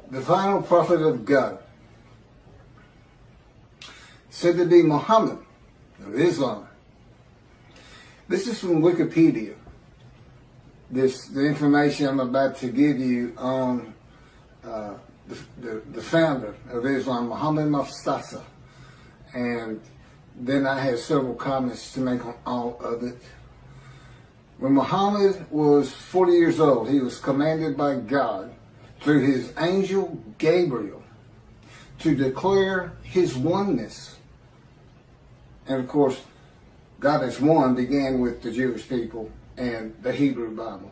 the final prophet of God, said to be Mohammad of Islam. This is from Wikipedia. The information I'm about to give you on the founder of Islam, Muhammad Mustafa. And then I have several comments to make on all of it. When Muhammad was 40 years old, he was commanded by God through his angel Gabriel to declare his oneness. And of course, God is one began with the Jewish people and the Hebrew Bible.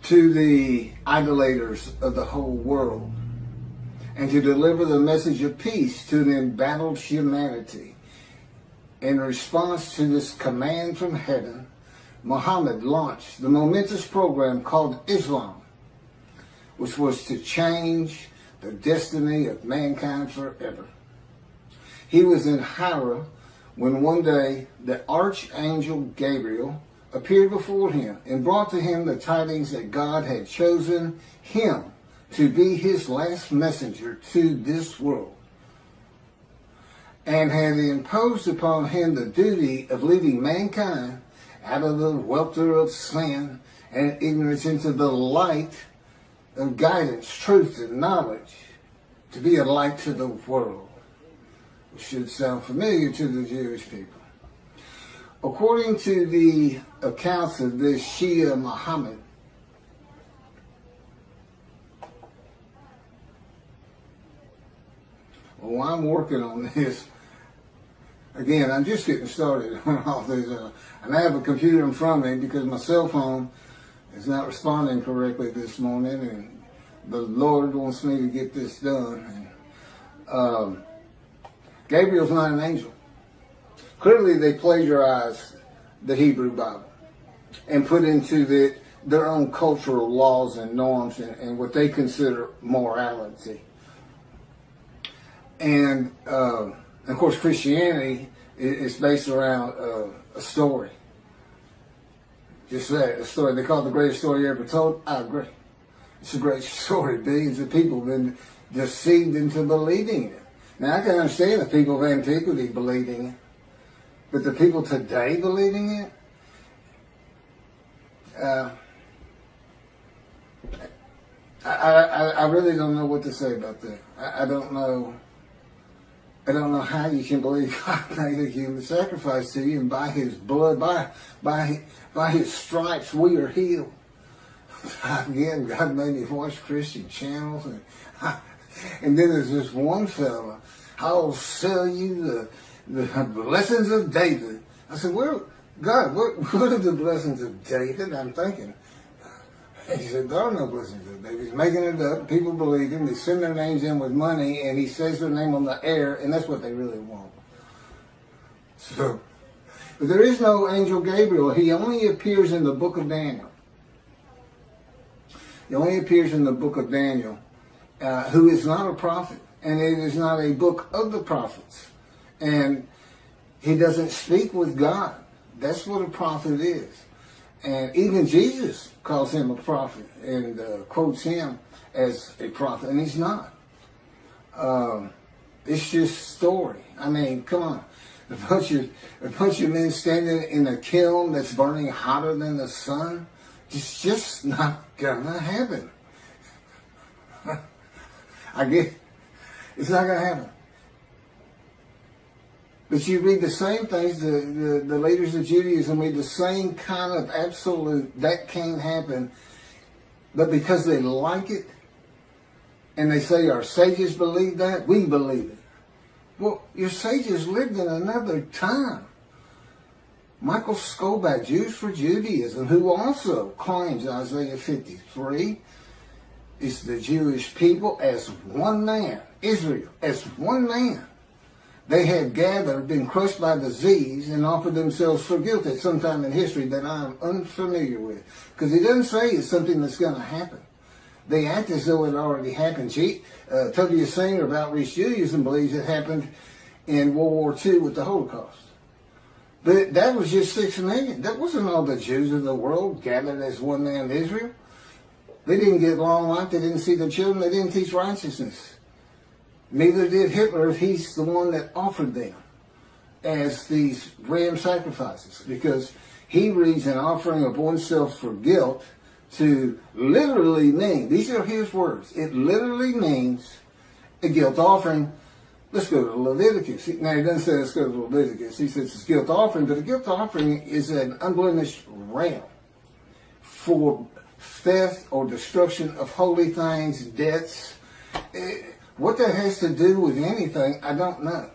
To the idolaters of the whole world, and to deliver the message of peace to an embattled humanity. In response to this command from heaven, Muhammad launched the momentous program called Islam, which was to change the destiny of mankind forever. He was in Hira when one day the archangel Gabriel appeared before him and brought to him the tidings that God had chosen him to be his last messenger to this world, and had imposed upon him the duty of leading mankind out of the welter of sin and ignorance into the light of guidance, truth, and knowledge, to be a light to the world, which should sound familiar to the Jewish people. According to the accounts of this Shia Muhammad, well, I'm working on this. Again, I'm just getting started on all this. And I have a computer in front of me because my cell phone is not responding correctly this morning, and the Lord wants me to get this done. And, Gabriel's not an angel. Clearly, they plagiarized the Hebrew Bible and put into their own cultural laws and norms and what they consider morality. And of course, Christianity is based around a story. Just that, a story. They call it the greatest story ever told. I agree. It's a great story. Billions of people have been deceived into believing it. Now, I can understand the people of antiquity believing it, but the people today believing it, I really don't know what to say about that. I don't know how you can believe God made a human sacrifice to you, and by his blood, by his stripes, we are healed. Again, God made me watch Christian channels, and then there's this one fella, I'll sell you the blessings of David. I said, God, what are the blessings of David? I'm thinking. He said, there are no blessings of David. He's making it up. People believe him. They send their names in with money, and he says their name on the air, and that's what they really want. So, but there is no angel Gabriel. He only appears in the book of Daniel. He only appears in the book of Daniel, who is not a prophet, and it is not a book of the prophets. And he doesn't speak with God. That's what a prophet is. And even Jesus calls him a prophet and quotes him as a prophet, and he's not. It's just story. I mean, come on. A bunch of men standing in a kiln that's burning hotter than the sun, it's just not gonna happen. It's not gonna happen. But you read the same things, the leaders of Judaism read the same kind of absolute, that can't happen. But because they like it, and they say our sages believe that, we believe it. Well, your sages lived in another time. Michael Skobac, Jews for Judaism, who also claims Isaiah 53 is the Jewish people as one man, Israel as one man. They had gathered, been crushed by disease, and offered themselves for guilt at some time in history that I am unfamiliar with. Because he doesn't say it's something that's going to happen. They act as though it already happened. Tobias Singer of Outreach Judaism believes it happened in World War II with the Holocaust. But that was just 6 million. That wasn't all the Jews of the world gathered as one man Israel. They didn't get long life. They didn't see their children. They didn't teach righteousness. Neither did Hitler if he's the one that offered them as these ram sacrifices, because he reads an offering of oneself for guilt to literally mean, these are his words, it literally means a guilt offering. Let's go to Leviticus. Now, he doesn't say let's go to Leviticus. He says it's a guilt offering, but a guilt offering is an unblemished ram for theft or destruction of holy things, debts. What that has to do with anything, I don't know.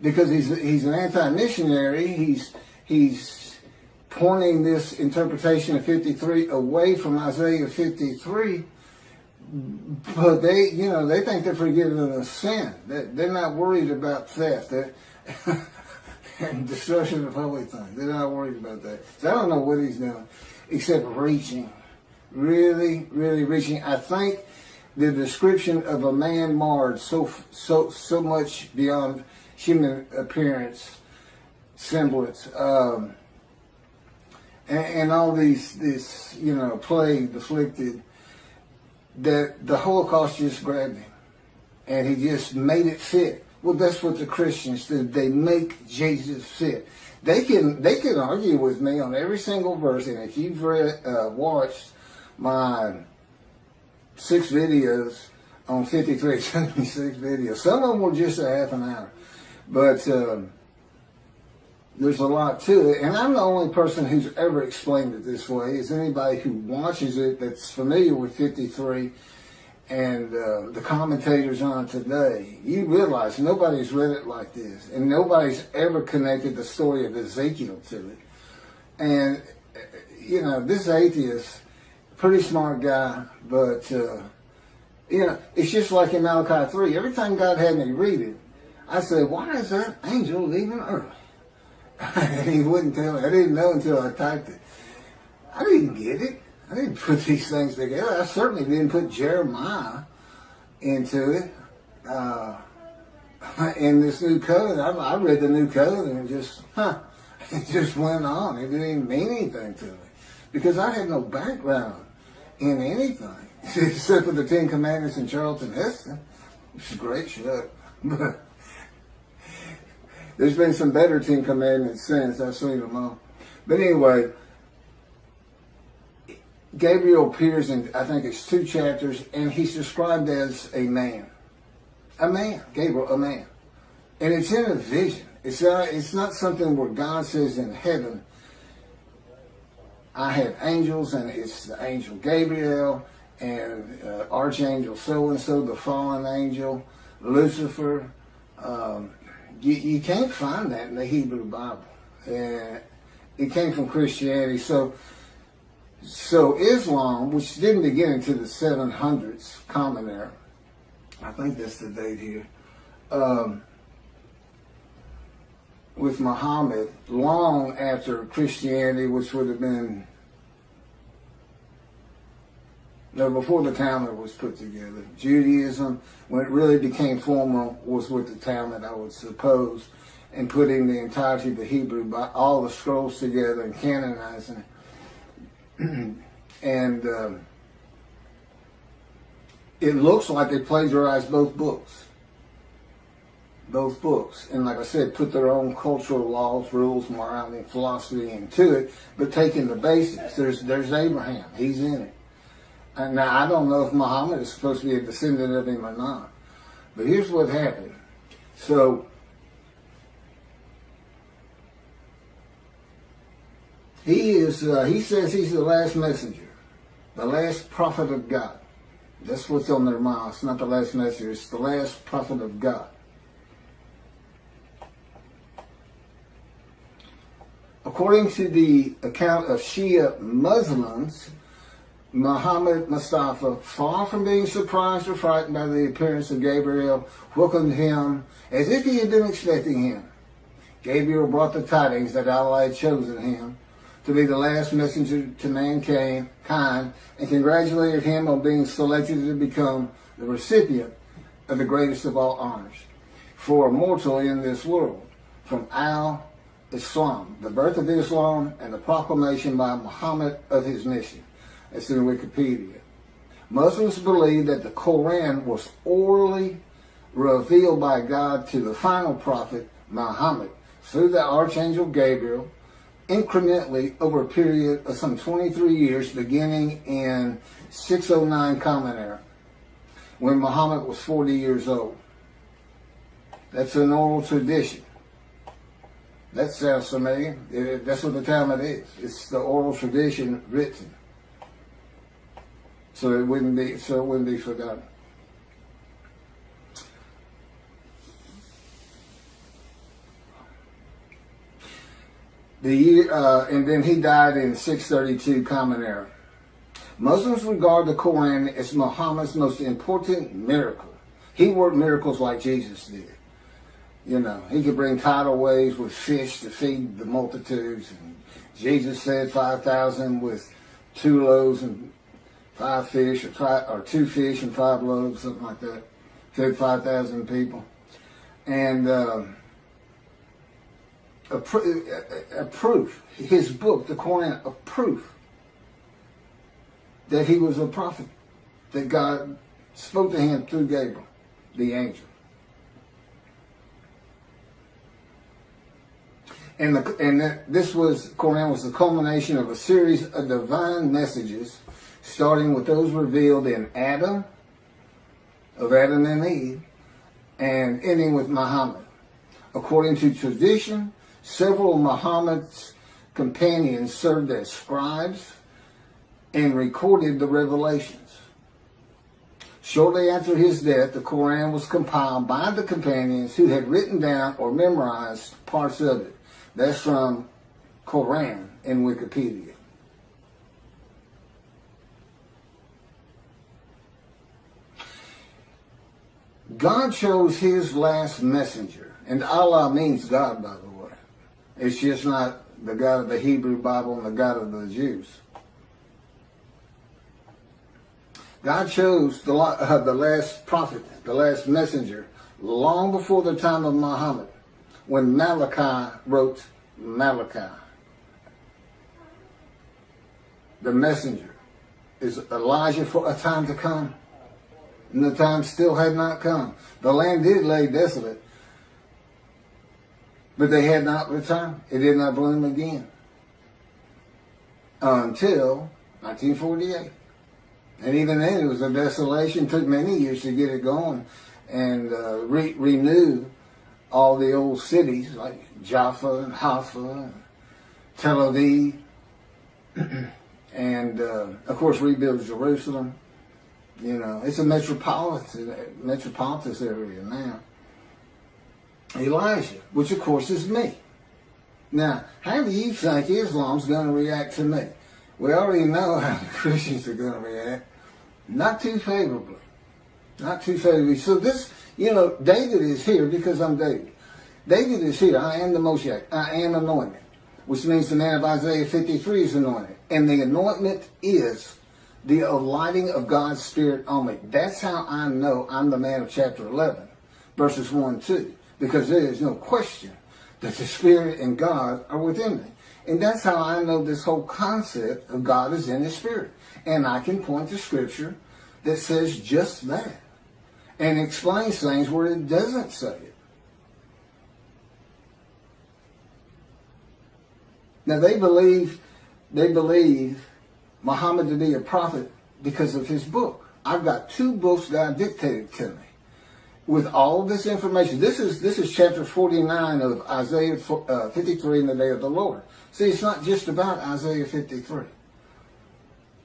Because he's an anti-missionary. He's pointing this interpretation of 53 away from Isaiah 53. But they think they're forgiven of sin. They're not worried about theft and destruction of holy things. They're not worried about that. So I don't know what he's doing, except reaching, really, really reaching. I think the description of a man marred so much beyond human appearance, semblance, and all this plague afflicted, that the Holocaust just grabbed him, and he just made it fit. Well, that's what the Christians did. They make Jesus fit. They can argue with me on every single verse, and if you've watched my 6 videos on 53, 76 videos, some of them were just a half an hour, but there's a lot to it, and I'm the only person who's ever explained it this way. Is anybody who watches it that's familiar with 53 and the commentators on it today. You realize nobody's read it like this, and nobody's ever connected the story of Ezekiel to it. And, this atheist, pretty smart guy, but, it's just like in Malachi 3. Every time God had me read it, I said, why is that angel leaving early? And he wouldn't tell me. I didn't know until I typed it. I didn't get it. I didn't put these things together. I certainly didn't put Jeremiah into it. In this new covenant, I read the new covenant and it just went on. It didn't even mean anything to me, because I had no background in anything except for the 10 Commandments and Charlton Heston, which is a great show. But there's been some better 10 Commandments since. I've seen them all. But anyway, Gabriel appears in, I think it's 2 chapters, and he's described as a man. A man. Gabriel, a man. And it's in a vision. It's not something where God says in heaven, I have angels, and it's the angel Gabriel, and archangel so-and-so, the fallen angel, Lucifer. You can't find that in the Hebrew Bible. It came from Christianity. So Islam, which didn't begin until the 700s, Common Era, I think that's the date here, with Mohammad, long after Christianity, which would have been, before the Talmud was put together. Judaism, when it really became formal, was with the Talmud, I would suppose, and putting the entirety of the Hebrew, all the scrolls together and canonizing it. And it looks like they plagiarized both books. Both books. And like I said, put their own cultural laws, rules, morality, and philosophy into it, but taking the basics. There's Abraham. He's in it. And now, I don't know if Muhammad is supposed to be a descendant of him or not. But here's what happened. So, he says he's the last messenger, the last prophet of God. That's what's on their mind. It's not the last messenger, it's the last prophet of God. According to the account of Shia Muslims, Muhammad Mustafa, far from being surprised or frightened by the appearance of Gabriel, welcomed him as if he had been expecting him. Gabriel brought the tidings that Allah had chosen him to be the last messenger to mankind, and congratulated him on being selected to become the recipient of the greatest of all honors for a mortal in this world, from Islam, the birth of Islam, and the proclamation by Muhammad of his mission. It's in Wikipedia. Muslims believe that the Quran was orally revealed by God to the final prophet, Muhammad, through the Archangel Gabriel, incrementally over a period of some 23 years, beginning in 609 Common Era, when Muhammad was 40 years old. That's an oral tradition. That sounds familiar. That's what the Talmud is. It's the oral tradition written. So it wouldn't be forgotten. And then he died in 632 Common Era. Muslims regard the Quran as Muhammad's most important miracle. He worked miracles like Jesus did. You know, he could bring tidal waves with fish to feed the multitudes. And Jesus fed 5,000 with 2 loaves and 5 fish, or 2 fish and 5 loaves, something like that. Fed 5,000 people. And a proof, his book, the Quran, a proof that he was a prophet, that God spoke to him through Gabriel, the angel. And this Quran was the culmination of a series of divine messages, starting with those revealed in Adam and Eve, and ending with Muhammad. According to tradition, several of Muhammad's companions served as scribes and recorded the revelations. Shortly after his death, the Quran was compiled by the companions who had written down or memorized parts of it. That's from Quran in Wikipedia. God chose his last messenger, and Allah means God, by the way. It's just not the God of the Hebrew Bible and the God of the Jews. God chose the last prophet, the last messenger, long before the time of Muhammad, when Malachi wrote Malachi. The messenger is Elijah for a time to come, and the time still had not come. The land did lay desolate, but they had not returned. It did not bloom again until 1948. And even then, it was a desolation. It took many years to get it going and renew all the old cities like Jaffa and Haifa and Tel Aviv, and of course rebuild Jerusalem. You know, it's a metropolitan area now. Elijah, which of course is me. Now, how do you think Islam's going to react to me? We already know how the Christians are going to react. Not too favorably. Not too favorably. So this, you know, David is here because I'm David. David is here. I am the Moshiach. I am anointed. Which means the man of Isaiah 53 is anointed. And the anointment is the alighting of God's Spirit on me. That's how I know I'm the man of chapter 11, verses 1 and 2. Because there is no question that the Spirit and God are within me. And that's how I know this whole concept of God is in His Spirit. And I can point to Scripture that says just that. And explains things where it doesn't say it. Now they believe Muhammad to be a prophet because of his book. I've got 2 books God dictated to me with all this information. This is chapter 49 of Isaiah 53 in the day of the Lord. See, it's not just about Isaiah 53.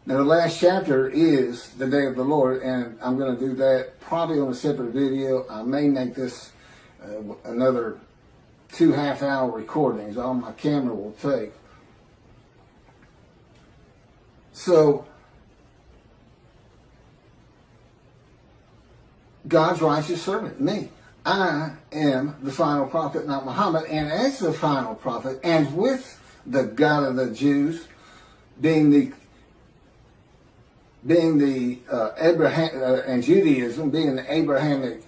Now, the last chapter is the day of the Lord, and I'm going to do that probably on a separate video. I may make this another 2 half-hour recordings. All my camera will take. So, God's righteous servant, me. I am the final prophet, not Muhammad. And as the final prophet, and with the God of the Jews, being the Abraham and Judaism being the Abrahamic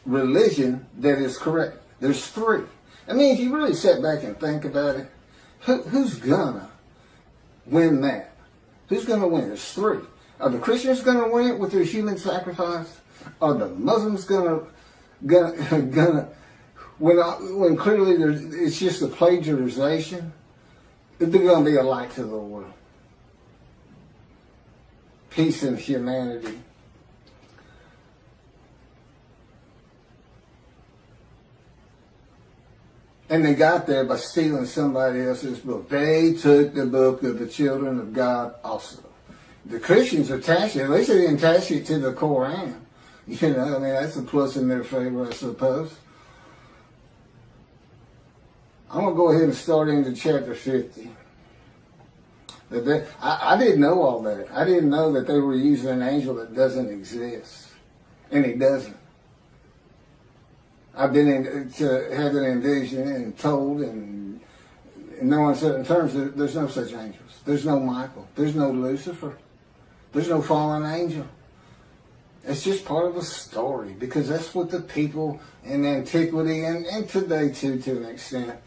religion that is correct. There's 3. I mean, if you really sit back and think about it, who's gonna win that? Who's going to win? There's three. Are the Christians going to win it with their human sacrifice? Are the Muslims going to when clearly it's just a plagiarization? They're going to be a light to the world. Peace and humanity. And they got there by stealing somebody else's book. They took the book of the children of God also. The Christians attached it. At least they didn't attach it to the Quran. You know, I mean, that's a plus in their favor, I suppose. I'm going to go ahead and start into chapter 50. I didn't know all that. I didn't know that they were using an angel that doesn't exist. And he doesn't. I've been having envisioned and told and in no uncertain terms that there's no such angels. There's no Michael. There's no Lucifer. There's no fallen angel. It's just part of a story because that's what the people in antiquity and today too, to an extent,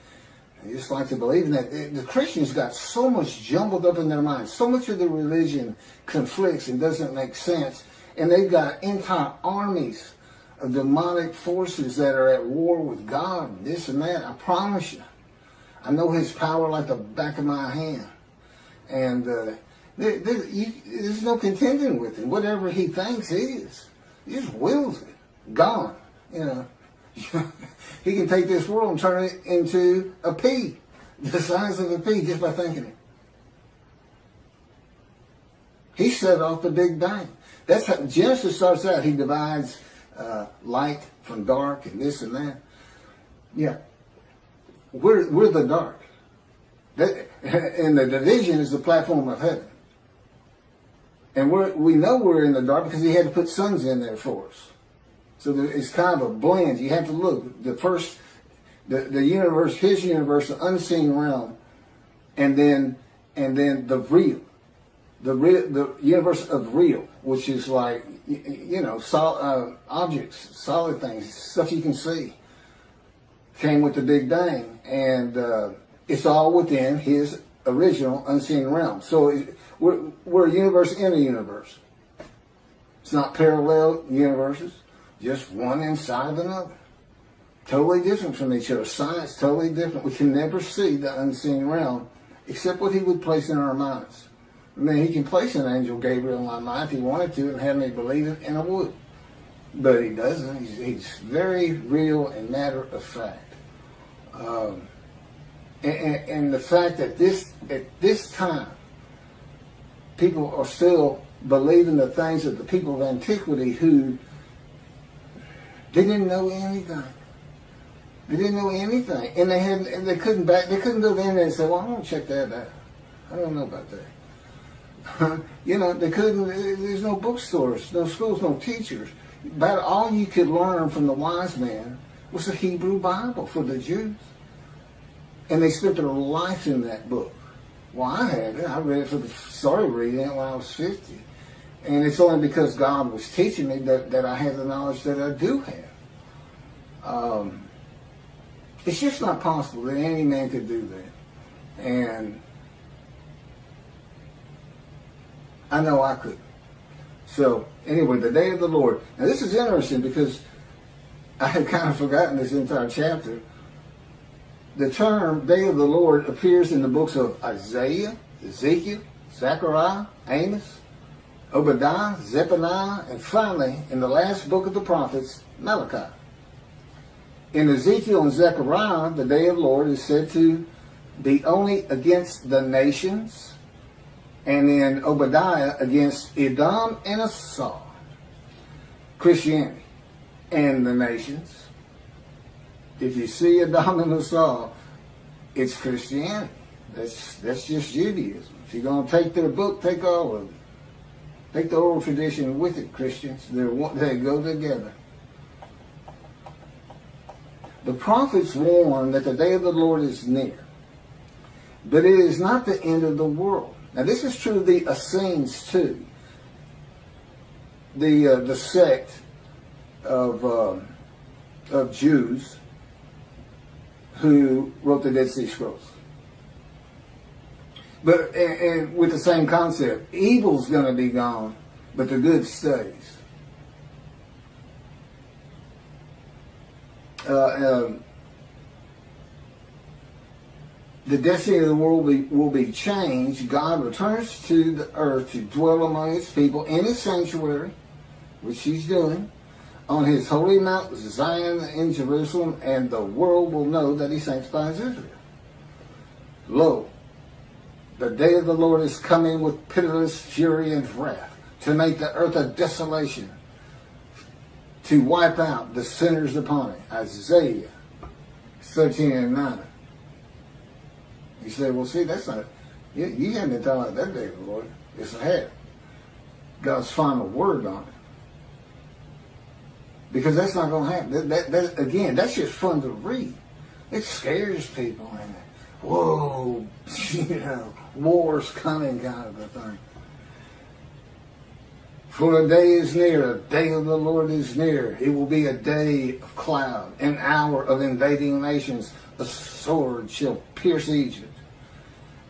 they just like to believe in that. The Christians got so much jumbled up in their minds. So much of the religion conflicts and doesn't make sense. And they've got entire armies of demonic forces that are at war with God, and this and that. I promise you. I know his power like the back of my hand. And there's no contending with him. Whatever he thinks is. He just wills it. Gone. You know. He can take this world and turn it into a pea. The size of a pea just by thinking it. He set off the Big Bang. That's how Genesis starts out. He divides light from dark and this and that. Yeah. We're the dark. And the division is the platform of heaven. And we know we're in the dark because he had to put suns in there for us. So it's kind of a blend. You have to look. The universe, his universe, the unseen realm, and then the real. The universe of real, which is like, you know, objects, solid things, stuff you can see, came with the Big Bang. And it's all within his original unseen realm. So we're a universe in a universe. It's not parallel universes, just one inside another. Totally different from each other. Science, totally different. We can never see the unseen realm except what he would place in our minds. I mean, he can place an angel Gabriel in my mind if he wanted to and have me believe it, and I would. But he doesn't. He's very real and matter of fact. And the fact that at this time, people are still believing the things of the people of antiquity who didn't know anything. They didn't know anything, and they couldn't go in there and say, "Well, I'm gonna check that out. I don't know about that." You know, they couldn't. There's no bookstores, no schools, no teachers. About all you could learn from the wise men was the Hebrew Bible for the Jews, and they spent their life in that book. Well, I have it. I read it started reading it when I was 50, and it's only because God was teaching me that I have the knowledge that I do have. It's just not possible that any man could do that, and I know I could. So, anyway, the day of the Lord. Now, this is interesting because I had kind of forgotten this entire chapter. The term day of the Lord appears in the books of Isaiah, Ezekiel, Zechariah, Amos, Obadiah, Zephaniah, and finally, in the last book of the prophets, Malachi. In Ezekiel and Zechariah, the day of the Lord is said to be only against the nations, and in Obadiah against Edom and Esau, Christianity, and the nations. If you see Edom and Esau, it's Christianity. That's just Judaism. If you're going to take their book, take all of it. Take the oral tradition with it, Christians. They go together. The prophets warn that the day of the Lord is near, but it is not the end of the world. Now, this is true of the Essenes too, the sect of Jews who wrote the Dead Sea Scrolls. But and with the same concept, evil's going to be gone, but the good stays. The destiny of the world will be changed. God returns to the earth to dwell among his people in his sanctuary, which he's doing, on his holy mount Zion in Jerusalem, and the world will know that he sanctifies Israel. Lo, the day of the Lord is coming with pitiless fury and wrath, to make the earth a desolation, to wipe out the sinners upon it. Isaiah 13:9. You say, well, see, that's not, you haven't been talking about that day of the Lord. It's ahead. God's final word on it. Because that's not going to happen. That, again, that's just fun to read. It scares people. And whoa, war's coming kind of a thing. For a day is near, a day of the Lord is near. It will be a day of cloud, an hour of invading nations. A sword shall pierce Egypt,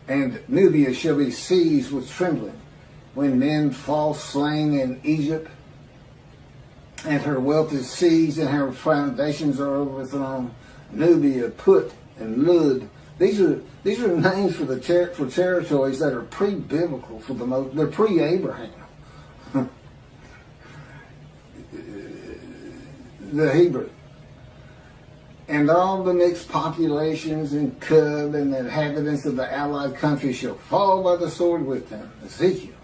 and Nubia shall be seized with trembling. When men fall slain in Egypt, and her wealth is seized, and her foundations are overthrown. Nubia, Put, and Lud. These are names for for territories that are pre-biblical for the most. They're pre-Abraham. The Hebrew. And all the mixed populations in Cub and the inhabitants of the allied country shall fall by the sword with them. Ezekiel.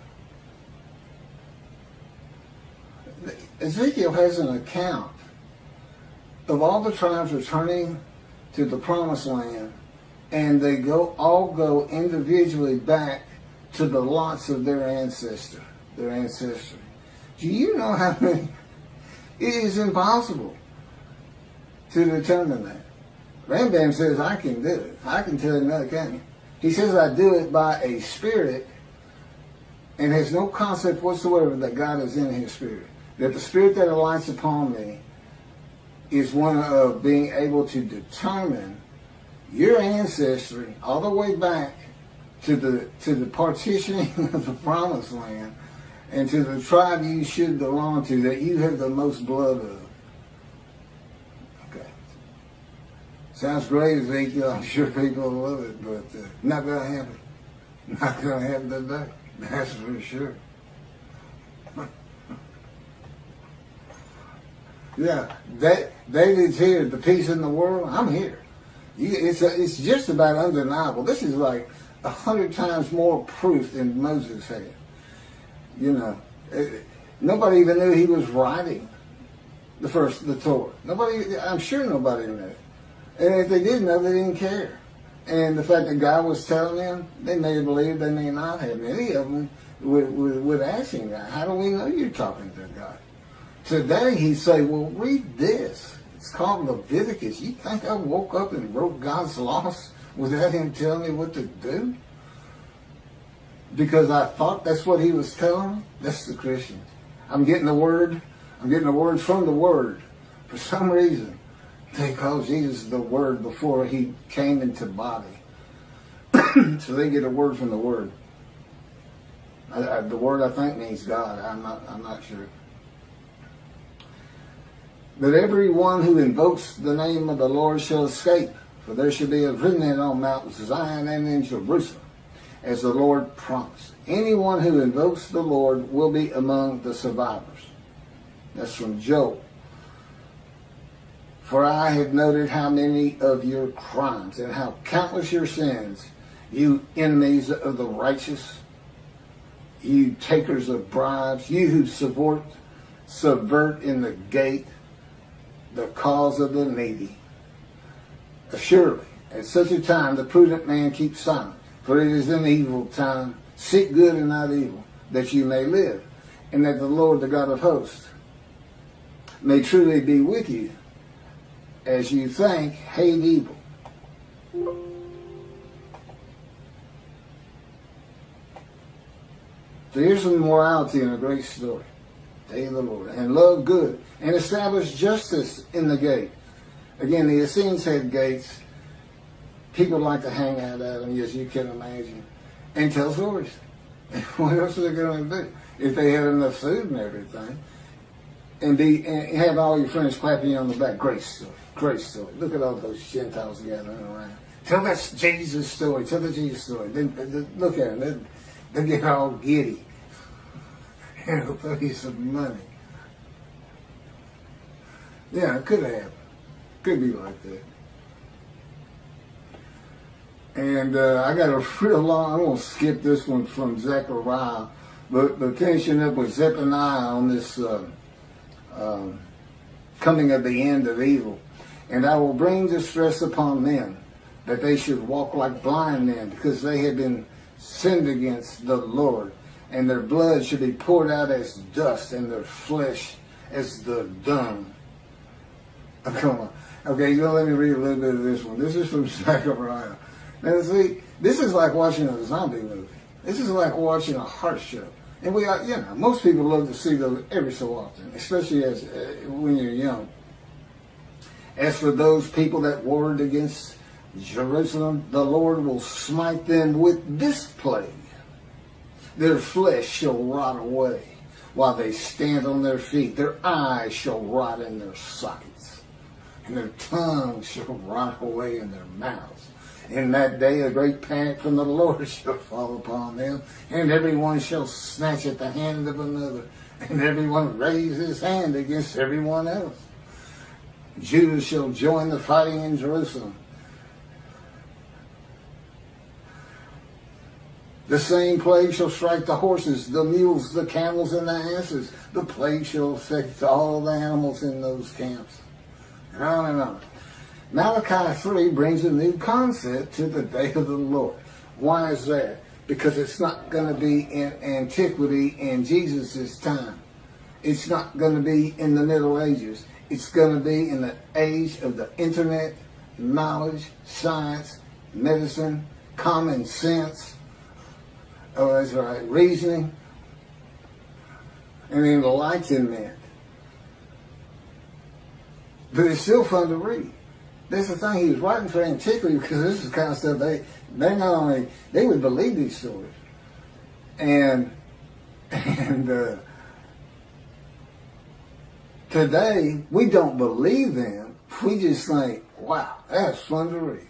Ezekiel has an account of all the tribes returning to the promised land, and they all go individually back to the lots of their ancestry. Do you know how many? It is impossible to determine that. Rambam says, I can do it. I can tell you another, can you? He says, I do it by a spirit, and has no concept whatsoever that God is in his spirit. That the spirit that alights upon me is one of being able to determine your ancestry all the way back to the partitioning of the promised land, and to the tribe you should belong to, that you have the most blood of. Okay. Sounds great, Ezekiel. I'm sure people will love it, but not going to happen. Not going to happen today. That's for sure. Yeah, David's here. The peace in the world. I'm here. It's just about undeniable. This is like 100 times more proof than Moses had. You know, nobody even knew he was writing the Torah. I'm sure nobody knew. And if they did know, they didn't care. And the fact that God was telling them, they may have believed, they may not have. Many of them would ask him, how do we know you're talking to God? Today he'd say, well, read this. It's called Leviticus. You think I woke up and wrote God's laws without him telling me what to do? Because I thought that's what he was telling me? That's the Christian. I'm getting the word from the word. For some reason, they call Jesus the word before he came into body. So they get a word from the word. The word, I think, means God. I'm not sure. But everyone who invokes the name of the Lord shall escape, for there shall be a remnant on Mount Zion and in Jerusalem, as the Lord promised. Anyone who invokes the Lord will be among the survivors. That's from Job. For I have noted how many of your crimes and how countless your sins, you enemies of the righteous, you takers of bribes, you who subvert in the gate the cause of the needy. Surely, at such a time, the prudent man keeps silent, for it is an evil time. Seek good and not evil, that you may live, and that the Lord, the God of hosts, may truly be with you, as you think, hate evil. So here's some morality in a great story. Day of the Lord. And love good. And establish justice in the gate. Again, the Essenes had gates. People like to hang out at them, as you can imagine. and tell stories. What else are they going to do if they had enough food and everything? And have all your friends clapping you on the back. Great story, great story. Look at all those Gentiles gathering around. Tell that Jesus story. Tell the Jesus story. Then look at them. They get all giddy. And they'll throw you some money. Yeah, it could happen. Could be like that. And I got a real long, I'm going to skip this one from Zechariah, but finishing up with Zephaniah on this coming of the end of evil. And I will bring distress upon them, that they should walk like blind men, because they have been sinned against the Lord. And their blood should be poured out as dust, and their flesh as the dung. Oh, come on. Okay, you're going to let me read a little bit of this one. This is from Zechariah. Now, see, this is like watching a zombie movie. This is like watching a heart show. And we are, most people love to see those every so often, especially as when you're young. As for those people that warred against Jerusalem, the Lord will smite them with this plague. Their flesh shall rot away while they stand on their feet. Their eyes shall rot in their sockets, and their tongues shall rot away in their mouths. In that day a great panic from the Lord shall fall upon them, and everyone shall snatch at the hand of another, and everyone raise his hand against everyone else. Judah shall join the fighting in Jerusalem. The same plague shall strike the horses, the mules, the camels, and the asses. The plague shall affect all the animals in those camps. And on and on. Malachi 3 brings a new concept to the day of the Lord. Why is that? Because it's not going to be in antiquity in Jesus' time. It's not going to be in the Middle Ages. It's going to be in the age of the internet, knowledge, science, medicine, common sense. Oh, that's right, reasoning, and enlightenment. But it's still fun to read. That's the thing, he was writing for antiquity, because this is the kind of stuff they not only, they would believe these stories. And today, we don't believe them. We just think, wow, that's fun to read.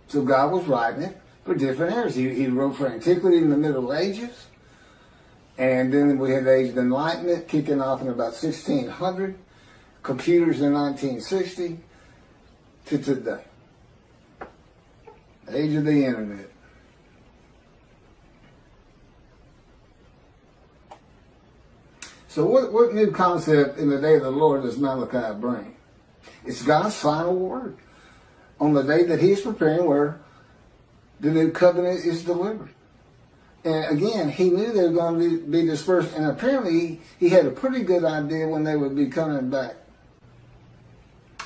So God was writing it for different eras. He wrote for antiquity in the Middle Ages. And then we had the Age of Enlightenment kicking off in about 1600. Computers in 1960 to today. The age of the internet. So what new concept in the day of the Lord does Malachi bring? It's God's final word on the day that he's preparing, where the new covenant is delivered. And again, he knew they were going to be dispersed, and apparently he had a pretty good idea when they would be coming back.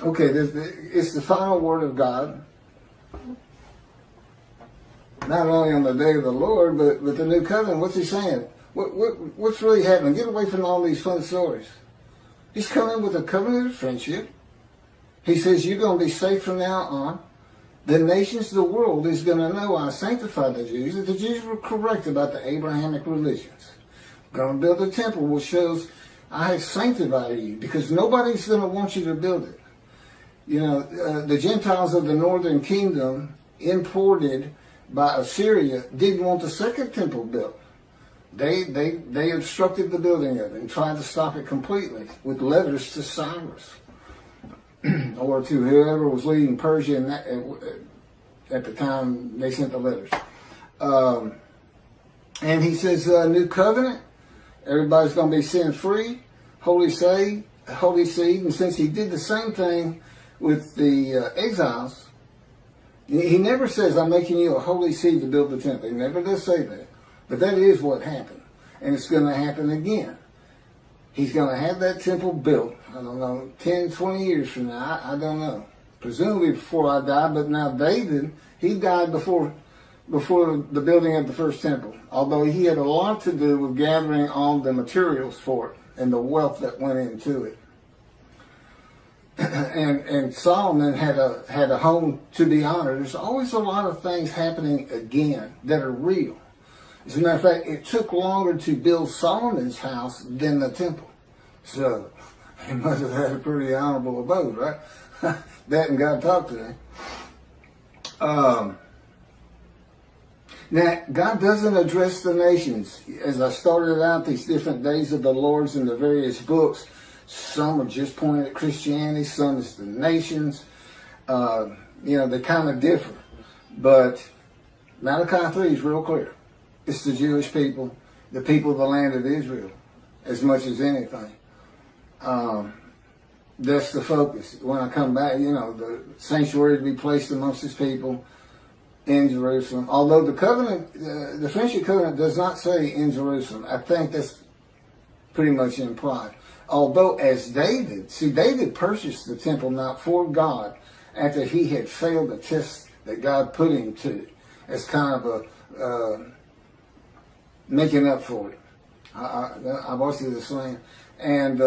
Okay, it's the final word of God, not only on the day of the Lord, but with the new covenant. What's he saying? What's really happening? Get away from all these fun stories. He's coming with a covenant of friendship. He says, you're going to be safe from now on. The nations of the world is going to know I sanctified the Jews, that the Jews were correct about the Abrahamic religions. I'm going to build a temple which shows I have sanctified you, because nobody's going to want you to build it. You know, the Gentiles of the northern kingdom, imported by Assyria, didn't want the second temple built. They obstructed the building of it and tried to stop it completely with letters to Cyrus or to whoever was leading Persia in that, at the time they sent the letters. And he says, new covenant, everybody's going to be sin-free, holy seed. And since he did the same thing with the exiles, he never says, I'm making you a holy seed to build the temple. He never does say that. But that is what happened. And it's going to happen again. He's going to have that temple built, I don't know, 10, 20 years from now. I don't know. Presumably before I die. But now David, he died before the building of the first temple. Although he had a lot to do with gathering all the materials for it and the wealth that went into it. and Solomon had a home to be honored. There's always a lot of things happening again that are real. As a matter of fact, it took longer to build Solomon's house than the temple. So he must have had a pretty honorable abode, right? That and God talked to him. Now, God doesn't address the nations. As I started out, these different days of the Lord's in the various books, some are just pointed at Christianity, some is the nations. They kind of differ. But Malachi 3 is real clear. It's the Jewish people, the people of the land of Israel, as much as anything. That's the focus. When I come back, the sanctuary to be placed amongst his people in Jerusalem. Although the covenant, the friendship covenant does not say in Jerusalem. I think that's pretty much implied. Although as David purchased the temple not for God after he had failed the test that God put him to, as kind of a making up for it. I've always said the same. And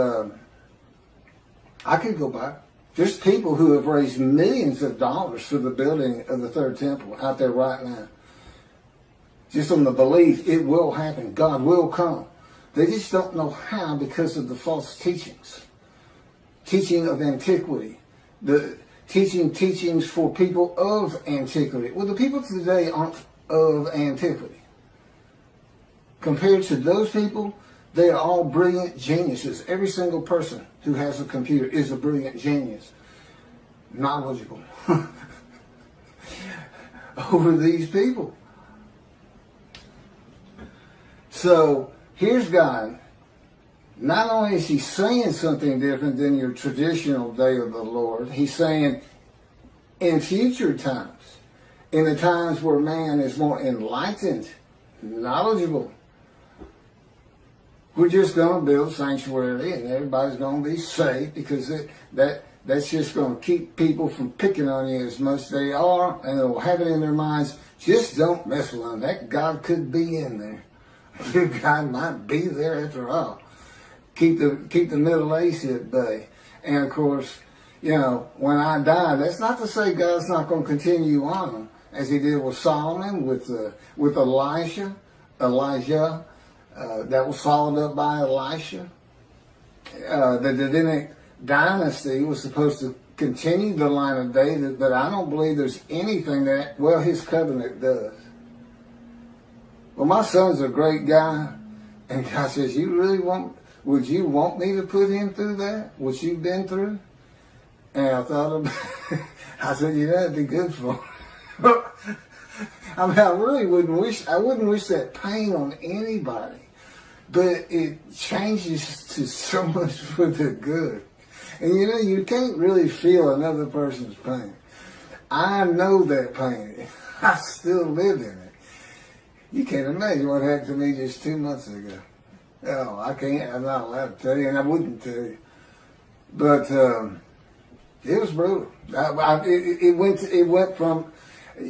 I could go back. There's people who have raised millions of dollars for the building of the third temple out there right now. Just on the belief it will happen. God will come. They just don't know how because of the false teachings. Teaching of antiquity. The teachings for people of antiquity. Well, the people today aren't of antiquity. Compared to those people, they are all brilliant geniuses. Every single person who has a computer is a brilliant genius. Knowledgeable. Over these people. So, here's God. Not only is he saying something different than your traditional day of the Lord, he's saying in future times, in the times where man is more enlightened, knowledgeable, we're just going to build sanctuary and everybody's going to be safe because that's just going to keep people from picking on you as much as they are, and they'll have it in their minds, just don't mess with them. That God could be in there. Your God might be there after all. Keep the Middle East at bay. And of course, when I die, that's not to say God's not going to continue on as he did with Solomon, with Elijah, that was followed up by Elisha. The Davidic dynasty was supposed to continue the line of David, but I don't believe there's anything his covenant does. Well, my son's a great guy, and God says, would you want me to put him through that? What you've been through? And I thought about it. I said, that'd be good for him. I mean, I wouldn't wish that pain on anybody. But it changes to so much for the good. And you can't really feel another person's pain. I know that pain. I still live in it. You can't imagine what happened to me just 2 months ago. Oh, I can't. I'm not allowed to tell you, and I wouldn't tell you. But it was brutal. It went from,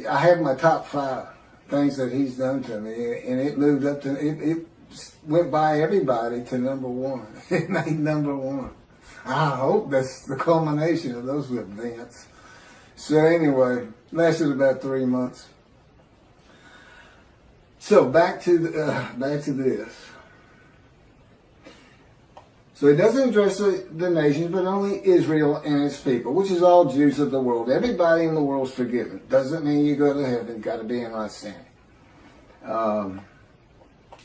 I had my top 5 things that he's done to me, and it moved up to, it went by everybody to number 1. It made number 1. I hope that's the culmination of those events. So anyway, lasted about 3 months. So back to this. So it doesn't address the nations, but only Israel and its people, which is all Jews of the world. Everybody in the world is forgiven. Doesn't mean you go to heaven. You've got to be in right standing.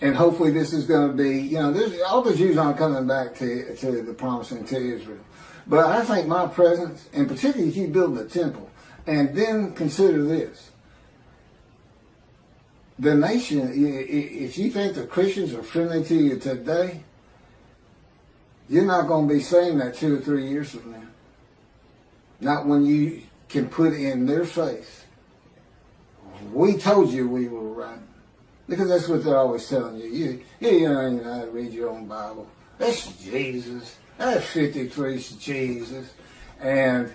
And hopefully this is going to be, all the Jews aren't coming back to the promised land, to Israel. But I think my presence, and particularly if you build the temple, and then consider this. The nation, if you think the Christians are friendly to you today, you're not going to be saying that 2 or 3 years from now. Not when you can put in their face, we told you we were right. Because that's what they're always telling you. You don't even know how to read your own Bible. That's Jesus. That 53 is Jesus. And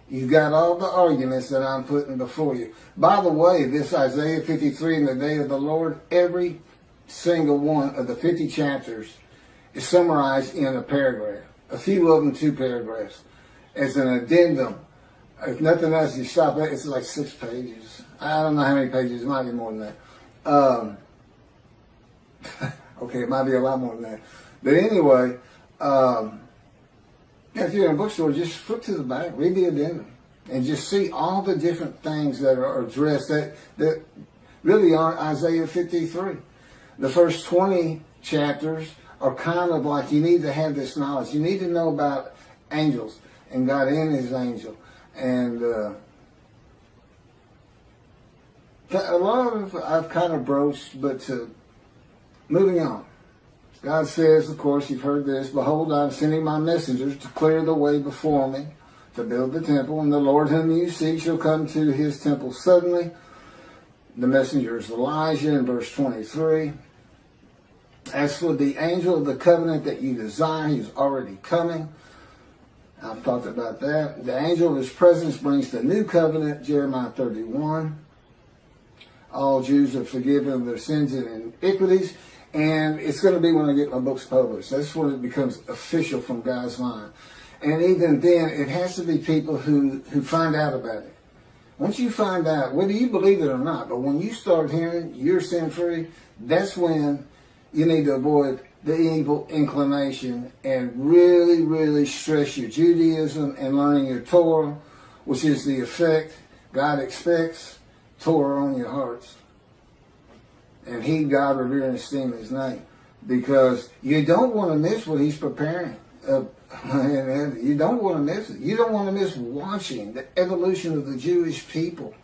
you've got all the arguments that I'm putting before you. By the way, this Isaiah 53 and the day of the Lord, every single one of the 50 chapters is summarized in a paragraph. A few of them 2 paragraphs. as an addendum. If nothing else, you stop it. It's like 6 pages. I don't know how many pages. It might be more than that. Okay, it might be a lot more than that. But anyway, if you're in a bookstore, just flip to the back, read the addendum, and just see all the different things that are addressed that really aren't Isaiah 53. The first 20 chapters are kind of like, you need to have this knowledge. You need to know about angels and God and his angel. And a lot of I've kind of broached, but moving on. God says, of course, you've heard this, behold, I'm sending my messengers to clear the way before me, to build the temple, and the Lord whom you seek shall come to his temple suddenly. The messenger is Elijah in verse 23. As for the angel of the covenant that you desire, he's already coming. I've talked about that. The angel of his presence brings the new covenant, Jeremiah 31. All Jews are forgiven of their sins and iniquities. And it's going to be when I get my books published. That's when it becomes official from God's mind. And even then, it has to be people who find out about it. Once you find out, whether you believe it or not, but when you start hearing you're sin-free, that's when you need to avoid the evil inclination and really, really stress your Judaism and learning your Torah, which is the effect God expects, Torah on your hearts. And heed God, revere, and esteem his name. Because you don't want to miss what he's preparing. You don't want to miss it. You don't want to miss watching the evolution of the Jewish people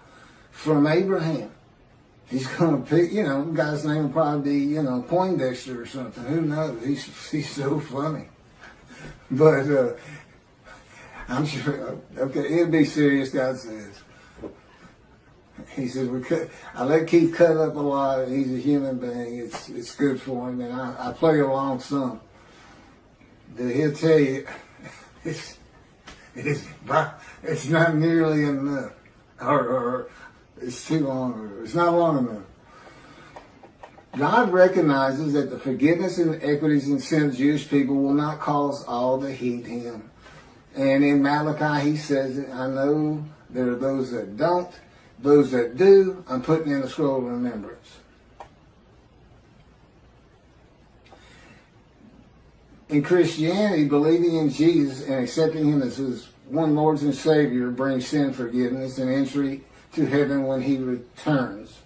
from Abraham. He's going to pick, the guy's name will probably be, Poindexter or something. Who knows? He's so funny. But I'm sure, okay, it'll be serious, God says. He says, I let Keith cut up a lot. He's a human being. It's good for him. And I play along some. But he'll tell you, it's not nearly enough. Or it's too long. Or it's not long enough. God recognizes that the forgiveness and equities and sin of Jewish people will not cause all to heed him. And in Malachi, he says, I know there are those that don't. Those that do, I'm putting in the scroll of remembrance. In Christianity, believing in Jesus and accepting him as his one Lord and Savior brings sin forgiveness and entry to heaven when he returns.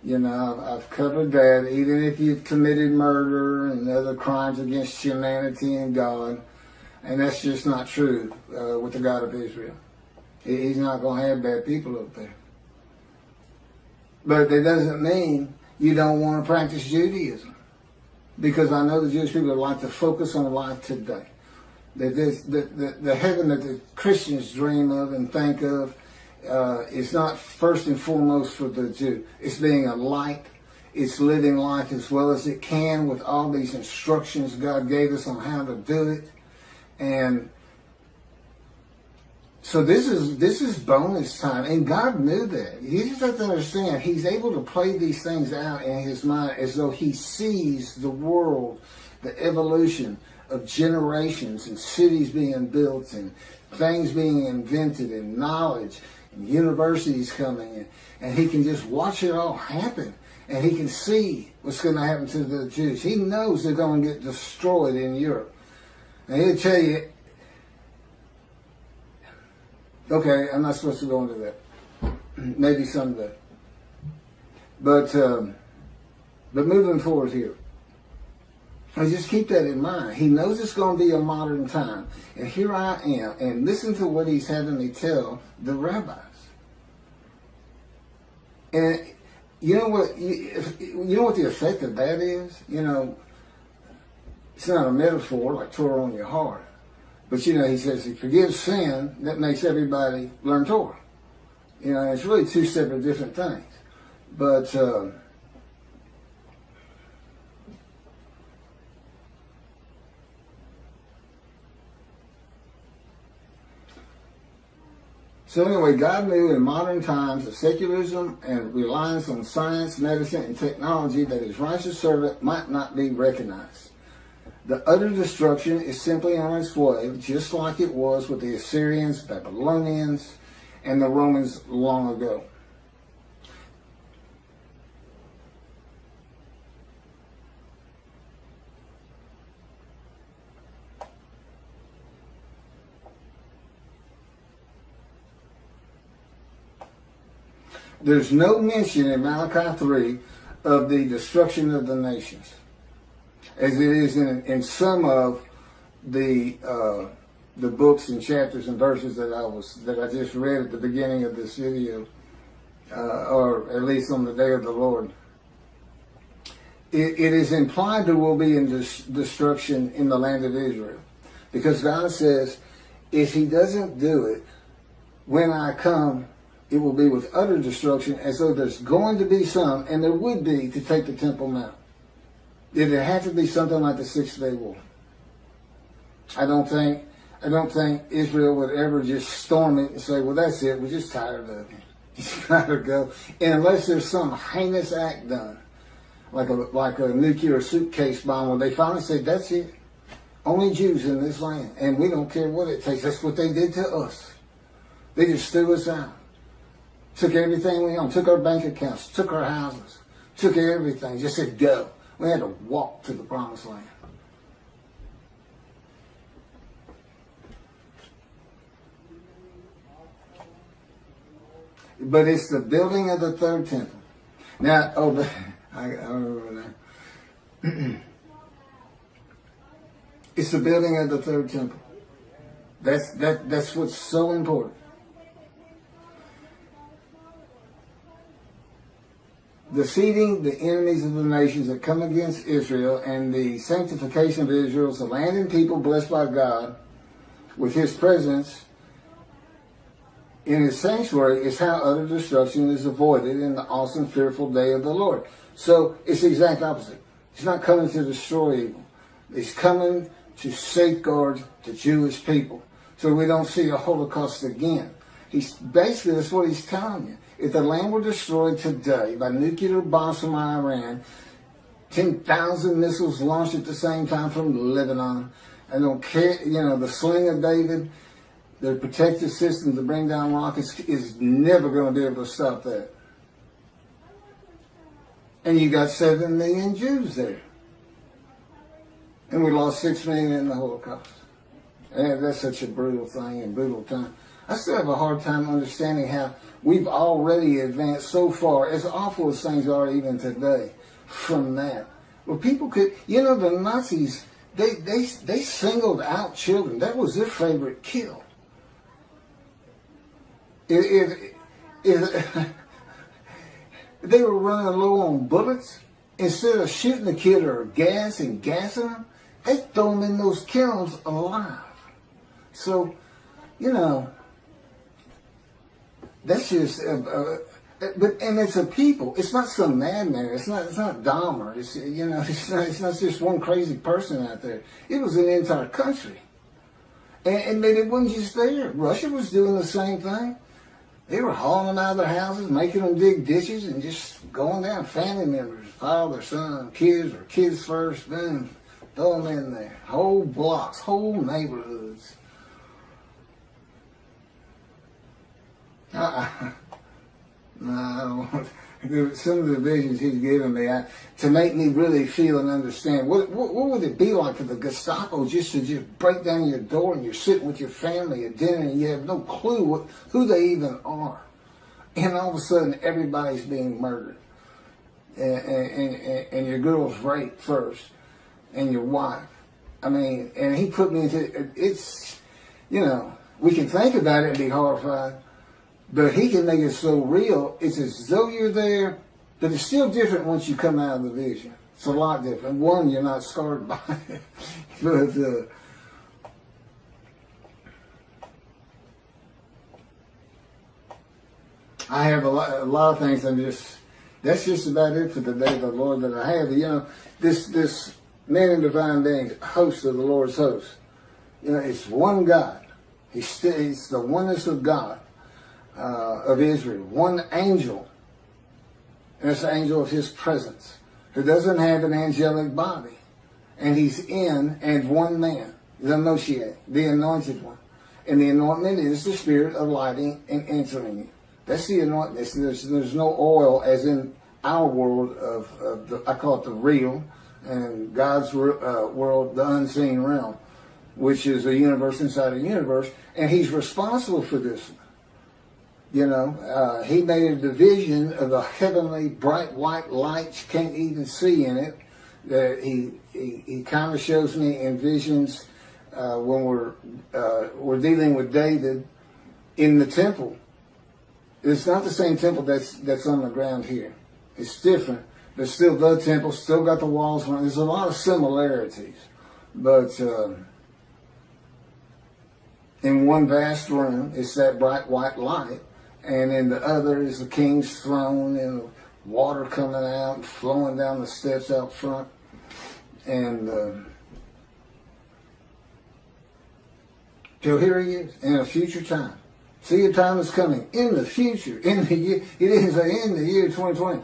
I've covered that. Even if you've committed murder and other crimes against humanity and God, and that's just not true with the God of Israel. He's not going to have bad people up there. But that doesn't mean you don't want to practice Judaism. Because I know the Jewish people like to focus on life today. The heaven that the Christians dream of and think of is not first and foremost for the Jew. It's being a light. It's living life as well as it can with all these instructions God gave us on how to do it. And so this is bonus time, and God knew that. You just have to understand, he's able to play these things out in his mind as though he sees the world, the evolution of generations and cities being built and things being invented and knowledge and universities coming in. And he can just watch it all happen, and he can see what's going to happen to the Jews. He knows they're going to get destroyed in Europe. And he'll tell you, okay, I'm not supposed to go into that. Maybe someday. But moving forward here, I just keep that in mind. He knows it's going to be a modern time. And here I am. And listen to what he's having me tell the rabbis. And you know what the effect of that is? It's not a metaphor like Torah on your heart. But, he says he forgives sin, that makes everybody learn Torah. It's really two separate different things. But, so anyway, God knew in modern times of secularism and reliance on science, medicine, and technology that his righteous servant might not be recognized. The utter destruction is simply on its way, just like it was with the Assyrians, Babylonians, and the Romans long ago. There's no mention in Malachi 3 of the destruction of the nations, as it is in some of the books and chapters and verses that I just read at the beginning of this video, or at least on the day of the Lord. It is implied there will be destruction in the land of Israel, because God says, if He doesn't do it, when I come, it will be with utter destruction, as though there's going to be some, and there would be, to take the Temple Mount. It would have to be something like the 6-day war. I don't think Israel would ever just storm it and say, well, that's it, we're just tired of it. Just gotta go. And unless there's some heinous act done, like a nuclear suitcase bomb, where they finally say, that's it. Only Jews in this land, and we don't care what it takes. That's what they did to us. They just threw us out. Took everything we owned, took our bank accounts, took our houses, took everything, just said go. We had to walk to the promised land. But it's the building of the third temple. Now, I remember now. It's the building of the third temple. That's what's so important. Defeating the enemies of the nations that come against Israel, and the sanctification of Israel as a land and people blessed by God with His presence in His sanctuary, is how utter destruction is avoided in the awesome, fearful day of the Lord. So it's the exact opposite. He's not coming to destroy evil. He's coming to safeguard the Jewish people, so we don't see a Holocaust again. Basically, that's what He's telling you. If the land were destroyed today by nuclear bombs from Iran, 10,000 missiles launched at the same time from Lebanon, I don't care, the sling of David, their protective system to bring down rockets is never going to be able to stop that. And you got 7 million Jews there. And we lost 6 million in the Holocaust. And that's such a brutal thing and brutal time. I still have a hard time understanding how we've already advanced so far, as awful as things are even today, from that. Well, people could, the Nazis, they singled out children. That was their favorite kill. If they were running low on bullets, instead of shooting the kid or gassing them, they throw them in those kilns alive. So, that's just, and it's a people. It's not some madman. It's not Dahmer. It's not just one crazy person out there. It was an entire country, and it wasn't just there. Russia was doing the same thing. They were hauling them out of their houses, making them dig ditches, and just going down. Family members, father, son, kids, or kids first, then throw them in there. Whole blocks, whole neighborhoods. I don't want some of the visions he's given me to make me really feel and understand what would it be like for the Gestapo just break down your door and you're sitting with your family at dinner and you have no clue who they even are, and all of a sudden everybody's being murdered, and your girl's raped first, and your wife. I mean, and he put me into it's, we can think about it and be horrified. But he can make it so real, it's as though you're there, but it's still different once you come out of the vision. It's a lot different. One, you're not scarred by it. But I have a lot of things. That's just about it for the day of the Lord that I have. This man in divine being, host of the Lord's host. It's one God. It's the oneness of God. Of Israel, one angel, and it's the angel of His presence, who doesn't have an angelic body. and he's in as one man, the Moshiach, the anointed one. And the anointment is the spirit of lighting and answering you. That's the anointment. There's no oil as in our world of the, I call it the real, and God's world, the unseen realm, which is a universe inside a universe, and he's responsible for this. You know, he made a division of the heavenly bright white lights, you can't even see in it. That he kind of shows me in visions when we're dealing with David in the temple. It's not the same temple that's on the ground here. It's different, but still the temple, still got the walls. There's a lot of similarities, but in one vast room, it's that bright white light, and in the other is the king's throne and the water coming out and flowing down the steps out front. And till here he is in a future time. See, a time is coming in the future, in the year. He didn't say in the year 2020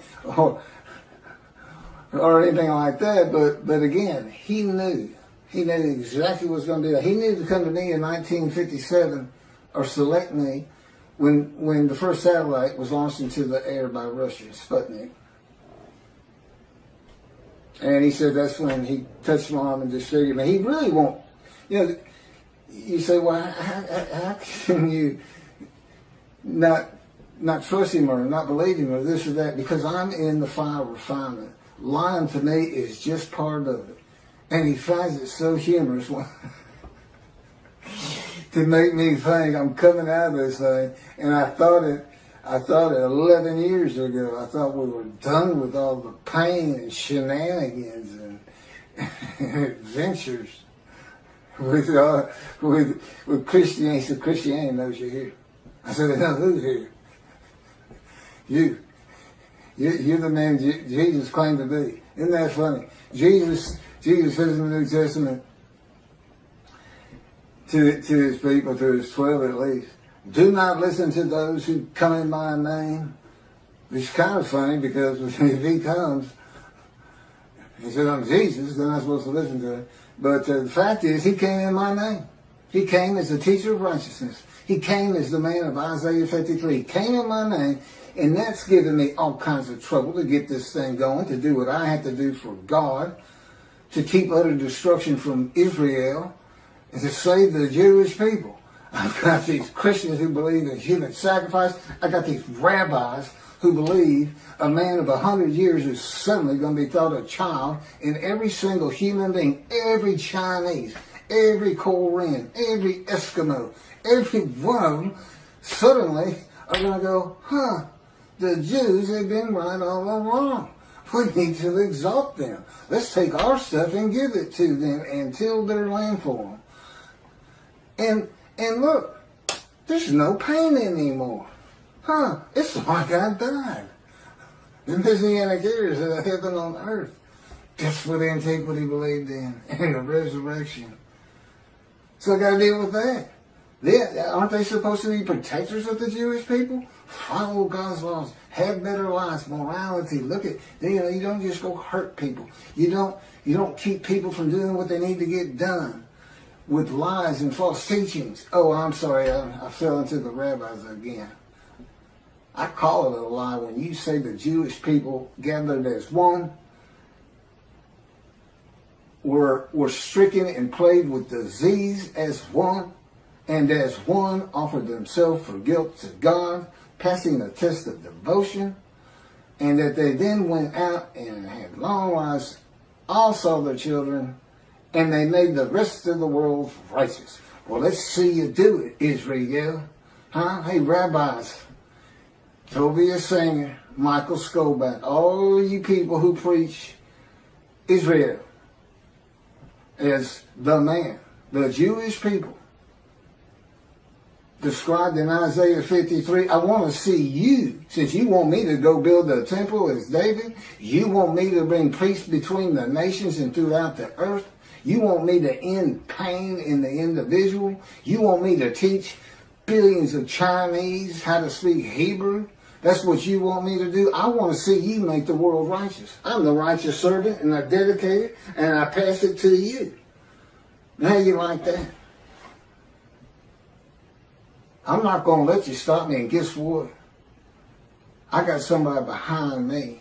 or anything like that. But again, he knew exactly what was going to do. He knew to come to me in 1957 or select me when the first satellite was launched into the air by Russia, Sputnik. And he said that's when he touched my arm and disfigured me. He really won't. You know, you say, well, how can you not trust him or not believe him or this or that? Because I'm in the fire of refinement. Lying to me is just part of it. And he finds it so humorous to make me think I'm coming out of this thing. And I thought it 11 years ago. I thought we were done with all the pain and shenanigans and adventures with Christianity. So Christianity knows you're here. I said, no, who's here? You're the man Jesus claimed to be. Isn't that funny? Jesus says in the New Testament to his people, to his 12 at least, do not listen to those who come in my name. It's kind of funny because if he comes, he said, I'm Jesus, then I'm supposed to listen to him. But the fact is, he came in my name. He came as a teacher of righteousness. He came as the man of Isaiah 53. He came in my name, and that's given me all kinds of trouble to get this thing going, to do what I have to do for God, to keep utter destruction from Israel, and to save the Jewish people. I've got these Christians who believe in human sacrifice. I've got these rabbis who believe a man of 100 years is suddenly going to be thought a child, and every single human being, every Chinese, every Korean, every Eskimo, every one of them suddenly are going to go, the Jews have been right all along. We need to exalt them. Let's take our stuff and give it to them and till their land for them. And look, there's no pain anymore. It's like I died. The messianic eras of the heaven on earth. That's what antiquity believed in, and the resurrection. So I got to deal with that. Aren't they supposed to be protectors of the Jewish people? Follow God's laws, have better lives, morality. Look at, you don't just go hurt people. You don't keep people from doing what they need to get done with lies and false teachings. Oh, I'm sorry, I fell into the rabbis again. I call it a lie when you say the Jewish people gathered as one were stricken and plagued with disease as one, and as one offered themselves for guilt to God, passing the test of devotion, and that they then went out and had long lives, all saw their children, and they made the rest of the world righteous. Well, let's see you do it, Israel. Hey, rabbis, Tobias Singer, Michael Skoback, all you people who preach Israel as the man, the Jewish people, described in Isaiah 53, I want to see you, since you want me to go build a temple as David, you want me to bring peace between the nations and throughout the earth, you want me to end pain in the individual, you want me to teach billions of Chinese how to speak Hebrew, That's what you want me to do? I want to see you make the world righteous. I'm the righteous servant, and I dedicate it, and I pass it to you. How you like that? I'm not going to let you stop me, and guess what? I got somebody behind me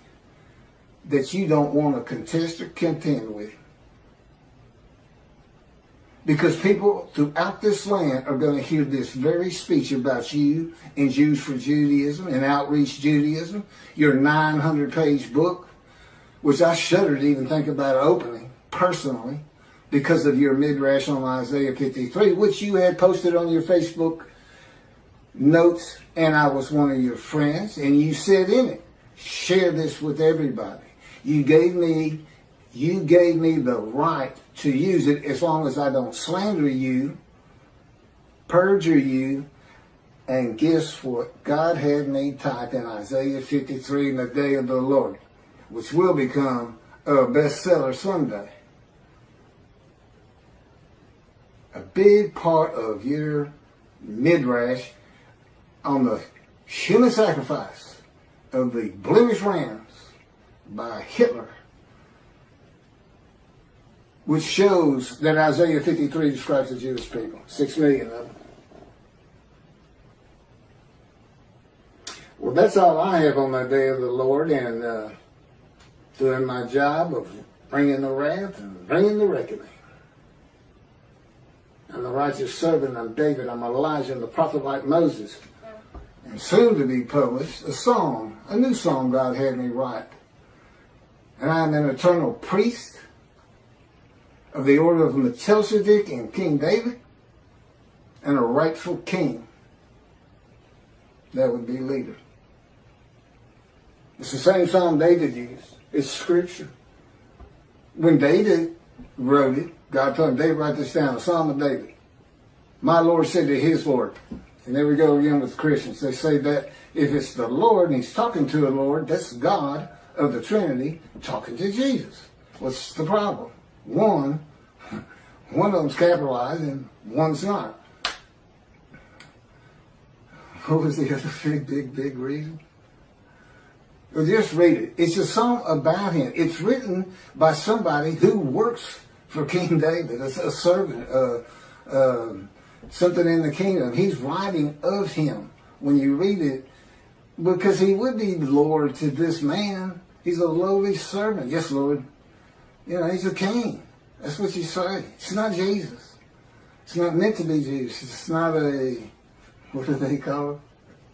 that you don't want to contest or contend with. Because people throughout this land are going to hear this very speech about you and Jews for Judaism and Outreach Judaism, your 900-page book, which I shudder to even think about opening personally because of your midrash on Isaiah 53, which you had posted on your Facebook notes, and I was one of your friends, and you said in it, share this with everybody. You gave me the right to use it as long as I don't slander you, perjure you, and guess what? God had me type in Isaiah 53 in the day of the Lord, which will become a bestseller someday. A big part of your midrash on the human sacrifice of the blemished rams by Hitler, which shows that Isaiah 53 describes the Jewish people, 6 million of them. Well, that's all I have on the day of the Lord, and doing my job of bringing the wrath and bringing the reckoning. I'm the righteous servant, I'm David, I'm Elijah, and the prophet like Moses. And soon to be published, a new song God had me write. And I am an eternal priest of the order of Melchizedek and King David, and a rightful king. That would be leader. It's the same song David used. It's scripture. When David wrote it, God told him, David, write this down, a Psalm of David. My Lord said to his Lord. And there we go again with Christians. They say that if it's the Lord and he's talking to the Lord, that's God of the Trinity talking to Jesus. What's the problem? One of them's capitalized and one's not. What was the other big reason? Well, just read it. It's a song about him. It's written by somebody who works for King David, a servant, something in the kingdom. He's writing of him when you read it, because he would be Lord to this man. He's a lowly servant. Yes, Lord. You know, he's a king. That's what you say. It's not Jesus. It's not meant to be Jesus. It's not what do they call it?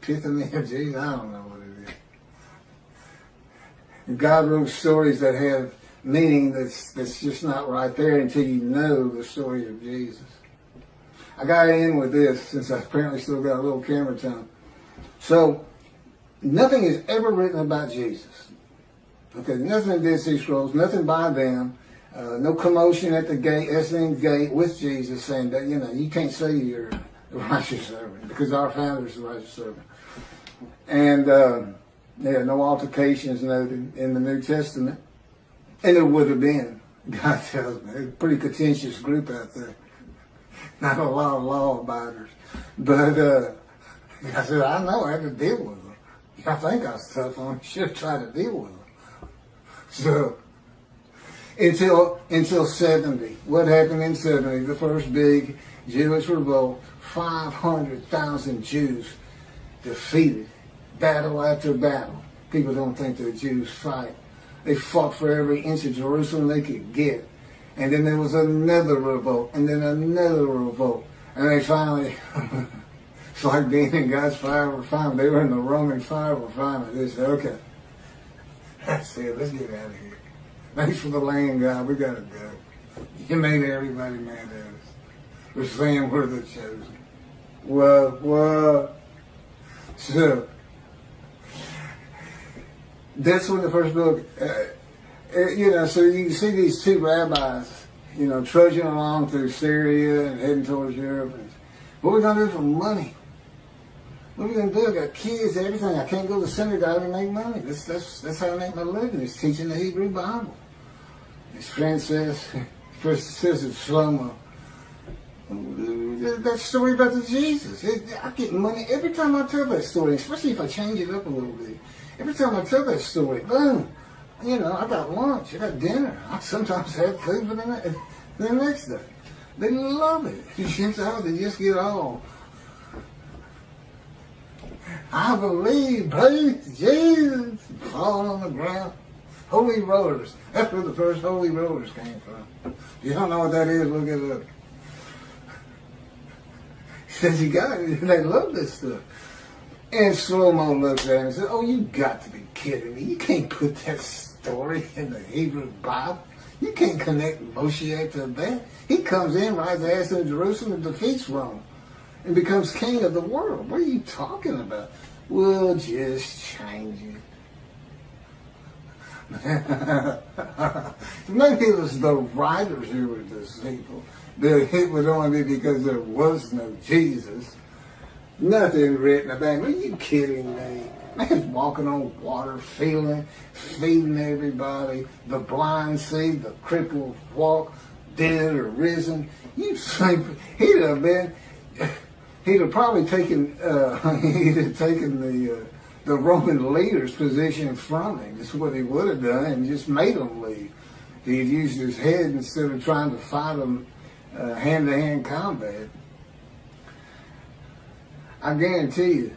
Epiphany of Jesus? I don't know what it is. God wrote stories that have meaning that's just not right there until you know the story of Jesus. I got to end with this, since I apparently still got a little camera time. So, nothing is ever written about Jesus. Okay, nothing in Dead Sea Scrolls, nothing by them. No commotion at the gate, Essening gate with Jesus saying that, you can't say you're the righteous servant, because our founder is the righteous servant. And, no altercations noted in the New Testament. And there would have been, God tells me, a pretty contentious group out there. Not a lot of law abiders. But I said, I know, I had to deal with them. I think I was tough on them. Should have tried to deal with them. So, until 70. What happened in 70? The first big Jewish revolt. 500,000 Jews defeated. Battle after battle. People don't think the Jews fight. They fought for every inch of Jerusalem they could get. And then there was another revolt, and then another revolt. And they finally, it's like being in God's fire refinement. They were in the Roman fire refinement. They said, okay, that's it, let's get out of here. Thanks for the land, God, we got to go. You made everybody mad at us. We're saying we're the chosen. What? So, that's when the first book, so you can see these two rabbis, trudging along through Syria and heading towards Europe. And what are we going to do for money? What are we going to do? I got kids, everything. I can't go to synagogue and make money. That's how I make my living, is teaching the Hebrew Bible. His friend says, first says it's Shlomo. that story about the Jesus. I get money every time I tell that story, especially if I change it up a little bit. Every time I tell that story, boom, I got lunch, I got dinner. I sometimes have food for the next day. They love it. They just get all, I believe, praise Jesus, fall on the ground. Holy rollers. That's where the first holy rollers came from. If you don't know what that is, look it up. He says, they love this stuff. And Shlomo looks at him and says, oh, you got to be kidding me. You can't put that story in the Hebrew Bible. You can't connect Moshiach to that. He comes in, rides ass in Jerusalem, and defeats Rome, and becomes king of the world. What are you talking about? We'll just change it. Maybe it was the writers who were deceitful. It would only be because there was no Jesus. Nothing written about him. Are you kidding me? Man's walking on water, feeding everybody. The blind see, the crippled walk, dead or risen. You think he'd have probably taken the Roman leader's position from him. That's what he would have done, and just made them leave. He'd used his head instead of trying to fight them hand-to-hand combat. I guarantee you,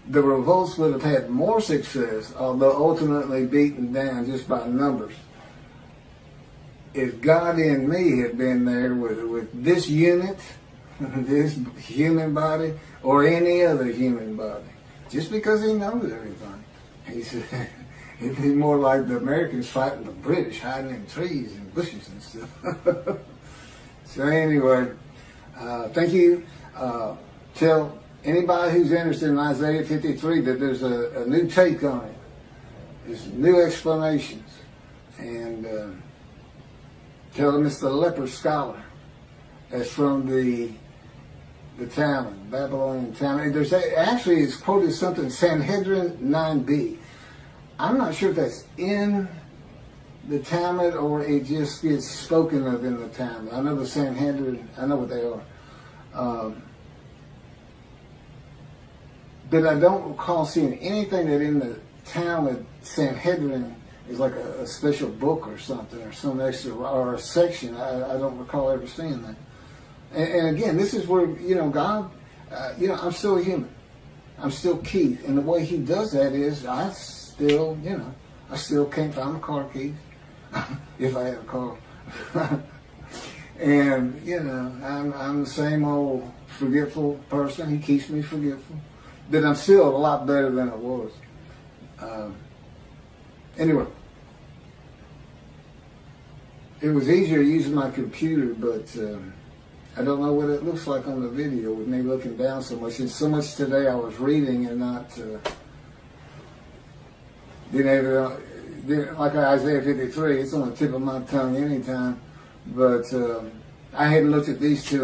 the revolts would have had more success, although ultimately beaten down just by numbers, if God in me had been there with this unit, this human body, or any other human body. Just because he knows everything. He said, it'd be more like the Americans fighting the British, hiding in trees and bushes and stuff. So anyway, thank you. Tell anybody who's interested in Isaiah 53 that there's a new take on it. There's new explanations. And tell them it's the leper scholar. That's from the Talmud, Babylonian Talmud. There's actually, it's quoted something, Sanhedrin 9b. I'm not sure if that's in the Talmud or it just gets spoken of in the Talmud. I know the Sanhedrin, I know what they are. But I don't recall seeing anything that in the Talmud, Sanhedrin is like a special book or something, or some extra, or a section. I don't recall ever seeing that. And again, this is where, God, I'm still a human. I'm still Keith. And the way he does that is I still can't find my car keys. If I had a car. And, I'm the same old forgetful person. He keeps me forgetful. But I'm still a lot better than I was. Anyway. It was easier using my computer, but I don't know what it looks like on the video with me looking down so much. And so much today I was reading and not like Isaiah 53. It's on the tip of my tongue anytime. But I hadn't looked at these two.